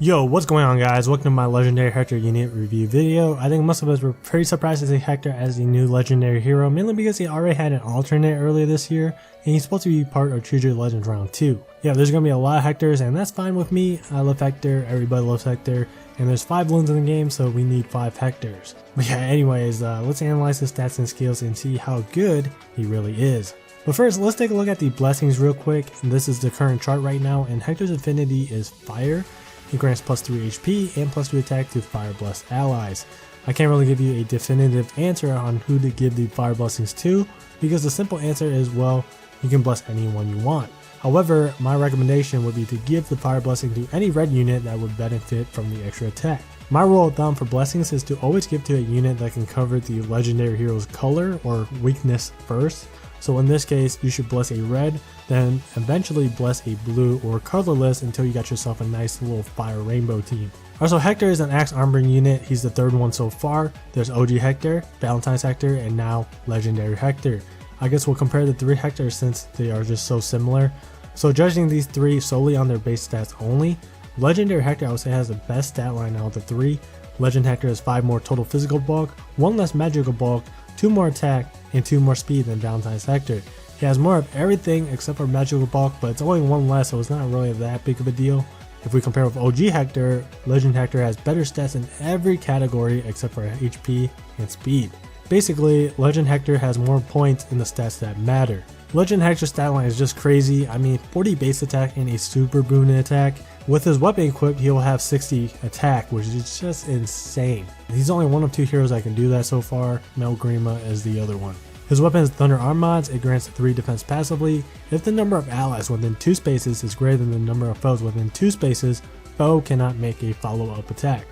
Yo, what's going on guys? Welcome to my Legendary Hector unit review video. I think most of us were pretty surprised to see Hector as the new legendary hero, mainly because he already had an alternate earlier this year, and he's supposed to be part of True Legends Round 2. Yeah, there's going to be a lot of Hectors, and that's fine with me. I love Hector, everybody loves Hector, and there's 5 villains in the game, so we need 5 Hectors. But yeah, anyways, let's analyze his stats and skills and see how good he really is. But first, let's take a look at the blessings real quick. This is the current chart right now, and Hector's affinity is Fire. He grants plus 3 HP and plus 2 attack to fire blessed allies. I can't really give you a definitive answer on who to give the fire blessings to, because the simple answer is, well, you can bless anyone you want. However, my recommendation would be to give the fire blessing to any red unit that would benefit from the extra attack. My rule of thumb for blessings is to always give to a unit that can cover the legendary hero's color or weakness first. So in this case, you should bless a red, then eventually bless a blue or colorless until you got yourself a nice little fire rainbow team. Also, Hector is an axe armoring unit. He's the 3rd one so far. There's OG Hector, Valentine's Hector, and now Legendary Hector. I guess we'll compare the 3 Hectors since they are just so similar. So judging these 3 solely on their base stats only, Legendary Hector I would say has the best stat line out of the 3. Legend Hector has 5 more total physical bulk, 1 less magical bulk, 2 more attack, and 2 more speed than Valentine's Hector. He has more of everything except for magical bulk, but it's only 1 less, so it's not really that big of a deal. If we compare with OG Hector, Legend Hector has better stats in every category except for HP and speed. Basically, Legend Hector has more points in the stats that matter. Legend Hector's stat line is just crazy. I mean, 40 base attack and a super boon attack. With his weapon equipped, he'll have 60 attack, which is just insane. He's only one of 2 heroes that can do that so far. Melgrima is the other one. His weapon is Thunder Arm Mods. It grants 3 defense passively. If the number of allies within 2 spaces is greater than the number of foes within 2 spaces, foe cannot make a follow-up attack.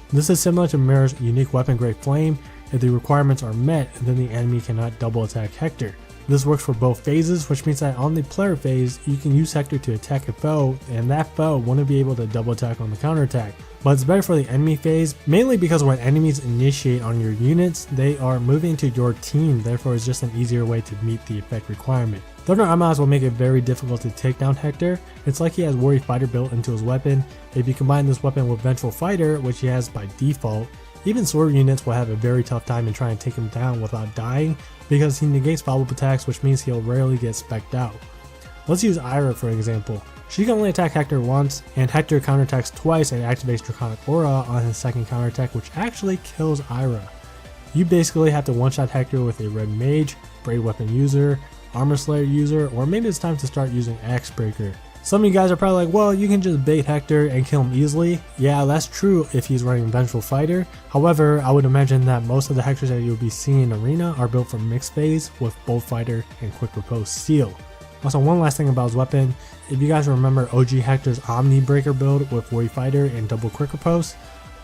This is similar to Mirror's unique weapon Great Flame. If the requirements are met, then the enemy cannot double attack Hector. This works for both phases, which means that on the player phase, you can use Hector to attack a foe, and that foe wouldn't be able to double attack on the counter attack. But it's better for the enemy phase, mainly because when enemies initiate on your units, they are moving to your team, therefore it's just an easier way to meet the effect requirement. Thunder Arm Mods will make it very difficult to take down Hector. It's like he has Warrior Fighter built into his weapon. If you combine this weapon with Vengeful Fighter, which he has by default, even sword units will have a very tough time in trying to take him down without dying, because he negates follow-up attacks, which means he'll rarely get specced out. Let's use Ira for example. She can only attack Hector once, and Hector counterattacks twice and activates Draconic Aura on his second counterattack, which actually kills Ira. You basically have to one-shot Hector with a Red Mage, Brave Weapon user, Armor Slayer user, or maybe it's time to start using Axe Breaker. Some of you guys are probably like, well, you can just bait Hector and kill him easily. Yeah, that's true if he's running Vengeful Fighter. However, I would imagine that most of the Hectors that you'll be seeing in Arena are built for mixed phase with Bolt Fighter and Quick Riposte Seal. Also, one last thing about his weapon, if you guys remember OG Hector's Omni Breaker build with Warrior Fighter and double Quick Riposte,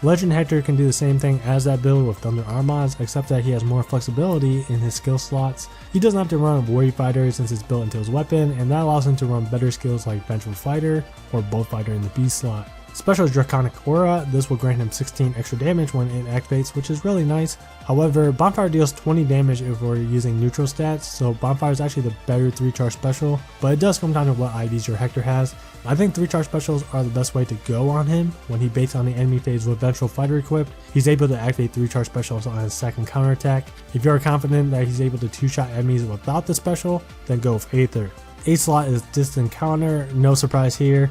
Legend Hector can do the same thing as that build with Thunder Arm Mods, except that he has more flexibility in his skill slots. He doesn't have to run Warrior Fighter since it's built into his weapon, and that allows him to run better skills like Vengeful Fighter or Bolt Fighter in the B slot. Special Draconic Aura, this will grant him 16 extra damage when it activates, which is really nice. However, Bonfire deals 20 damage if we're using neutral stats, so Bonfire is actually the better 3-charge special, but it does come down to what IVs your Hector has. I think 3-charge specials are the best way to go on him. When he baits on the enemy phase with Vengeful Fighter equipped, he's able to activate 3-charge specials on his second counterattack. If you're confident that he's able to 2-shot enemies without the special, then go with Aether. A slot is Distant Counter, no surprise here.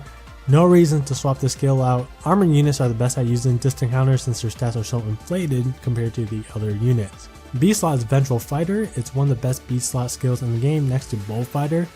No reason to swap this skill out. Armored units are the best at using distant counters since their stats are so inflated compared to the other units. B slot is Vengeful Fighter. It's one of the best B slot skills in the game next to Bolt Fighter.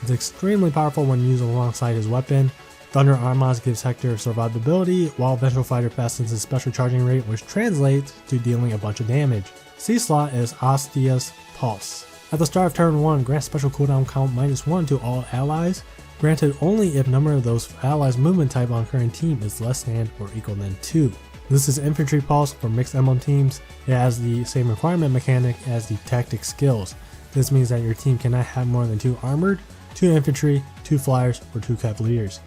It's extremely powerful when used alongside his weapon. Thunder Arm Mods gives Hector survivability, while Vengeful Fighter fastens his special charging rate, which translates to dealing a bunch of damage. C slot is Ostia Pulse. At the start of turn 1, grant special cooldown count -1 to all allies. Granted only if number of those allies' movement type on current team is less than or equal than 2. This is Infantry Pulse for mixed Emblem teams. It has the same requirement mechanic as the tactic skills. This means that your team cannot have more than 2 armored, 2 infantry, 2 flyers, or 2 cavaliers.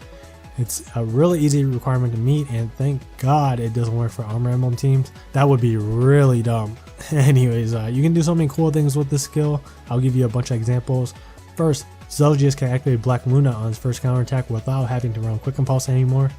It's a really easy requirement to meet, and thank God it doesn't work for Armor Emblem teams. That would be really dumb. Anyways, you can do so many cool things with this skill. I'll give you a bunch of examples. First, Zelgius can activate Black Luna on his first counterattack without having to run Quick Impulse anymore.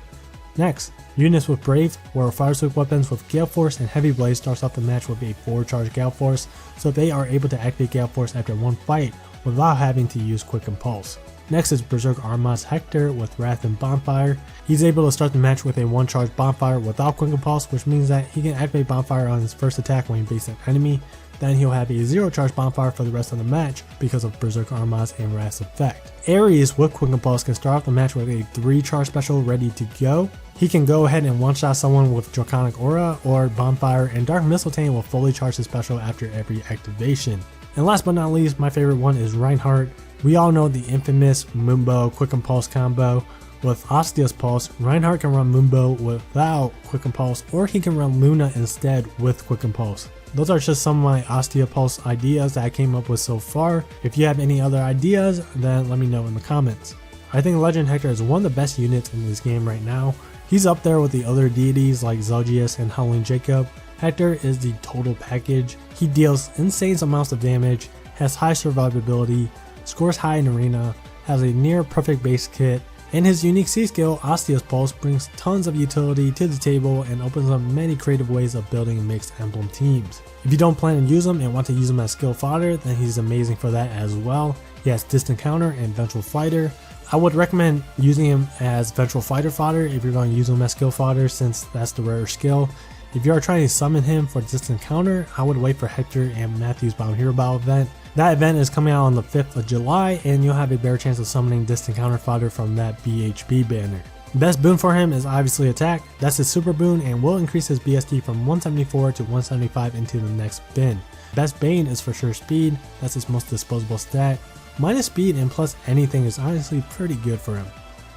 Next, units with Brave or Fire Swift weapons with Gale Force and Heavy Blade starts off the match with a 4-charge Gale Force, so they are able to activate Gale Force after one fight without having to use Quick Impulse. Next is Berserk Armad's Hector with Wrath and Bonfire. He's able to start the match with a 1-charge Bonfire without Quick Impulse, which means that he can activate Bonfire on his first attack when he faces an enemy. Then he'll have a 0-charge Bonfire for the rest of the match because of Berserk Armad's and Wrath's effect. Ares with Quick Impulse can start off the match with a 3-charge special ready to go. He can go ahead and one-shot someone with Draconic Aura or Bonfire, and Dark Mistletoe will fully charge his special after every activation. And last but not least, my favorite one is Reinhardt. We all know the infamous Mumbo Quick Impulse combo. With Ostia Pulse, Reinhardt can run Mumbo without Quick Impulse, or he can run Luna instead with Quick Impulse. Those are just some of my Ostia Pulse ideas that I came up with so far. If you have any other ideas, then let me know in the comments. I think Legend Hector is one of the best units in this game right now. He's up there with the other deities like Zelgius and Howling Jacob. Hector is the total package. He deals insane amounts of damage, has high survivability, scores high in arena, has a near perfect base kit, and his unique C skill, Ostia Pulse, brings tons of utility to the table and opens up many creative ways of building mixed Emblem teams. If you don't plan to use him and want to use him as skill fodder, then he's amazing for that as well. He has Distant Counter and Vengeful Fighter. I would recommend using him as Vengeful Fighter fodder if you're going to use him as skill fodder, since that's the rare skill. If you are trying to summon him for Distant Counter, I would wait for Hector and Matthew's Bound Hero Battle event. That event is coming out on the 5th of July, and you'll have a better chance of summoning Distant Counter fodder from that BHB banner. Best boon for him is obviously attack. That's his super boon and will increase his BST from 174 to 175 into the next bin. Best bane is for sure speed. That's his most disposable stat. Minus speed and plus anything is honestly pretty good for him.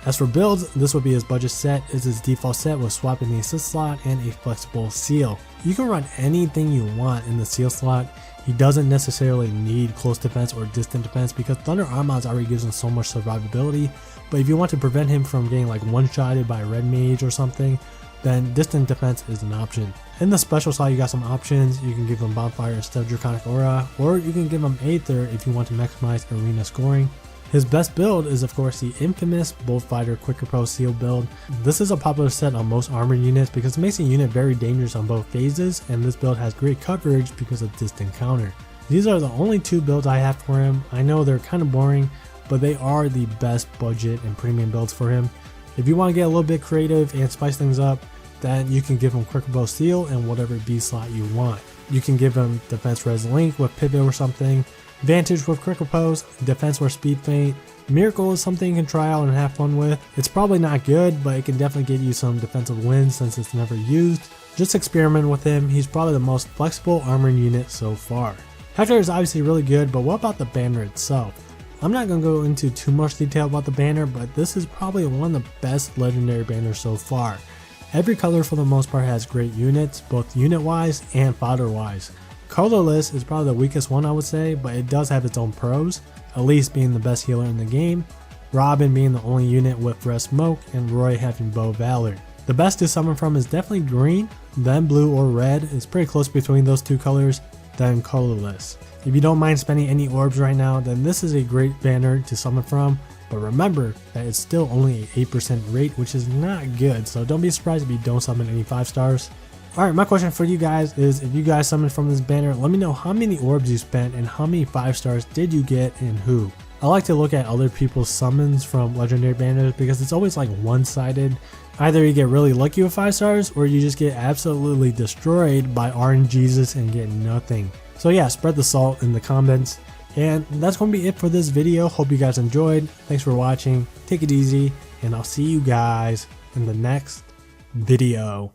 As for builds, this would be his budget set. Is his default set with swapping the assist slot and a flexible seal. You can run anything you want in the seal slot. He doesn't necessarily need close defense or distant defense because Thunder Armads already gives him so much survivability, but if you want to prevent him from getting like one-shotted by a red mage or something, then distant defense is an option. In the special slot you got some options. You can give him Bonfire instead of Draconic Aura, or you can give him Aether if you want to maximize arena scoring. His best build is of course the infamous Bolt Fighter Quick Approach Seal build. This is a popular set on most armored units because it makes the unit very dangerous on both phases, and this build has great coverage because of Distant Counter. These are the only two builds I have for him. I know they're kind of boring, but they are the best budget and premium builds for him. If you want to get a little bit creative and spice things up, then you can give him Quick Approach Seal and whatever B slot you want. You can give him Defense Res Link with Pivot or something, Vantage with Quick Oppose, Defense with Speed Feint. Miracle is something you can try out and have fun with. It's probably not good, but it can definitely get you some defensive wins since it's never used. Just experiment with him. He's probably the most flexible armored unit so far. Hector is obviously really good, but what about the banner itself? I'm not going to go into too much detail about the banner, but this is probably one of the best legendary banners so far. Every color for the most part has great units, both unit wise and fodder wise. Colorless is probably the weakest one I would say, but it does have its own pros. Elise being the best healer in the game, Robin being the only unit with Red Smoke, and Roy having Bow Valor. The best to summon from is definitely green, then blue or red. It's pretty close between those two colors, then colorless. If you don't mind spending any orbs right now, then this is a great banner to summon from, but remember that it's still only an 8% rate, which is not good, so don't be surprised if you don't summon any 5 stars. Alright, my question for you guys is, if you guys summoned from this banner, let me know how many orbs you spent and how many 5 stars did you get and who. I like to look at other people's summons from legendary banners because it's always like one-sided. Either you get really lucky with 5 stars or you just get absolutely destroyed by RNGesus and get nothing. So yeah, spread the salt in the comments. And that's going to be it for this video. Hope you guys enjoyed. Thanks for watching. Take it easy, and I'll see you guys in the next video.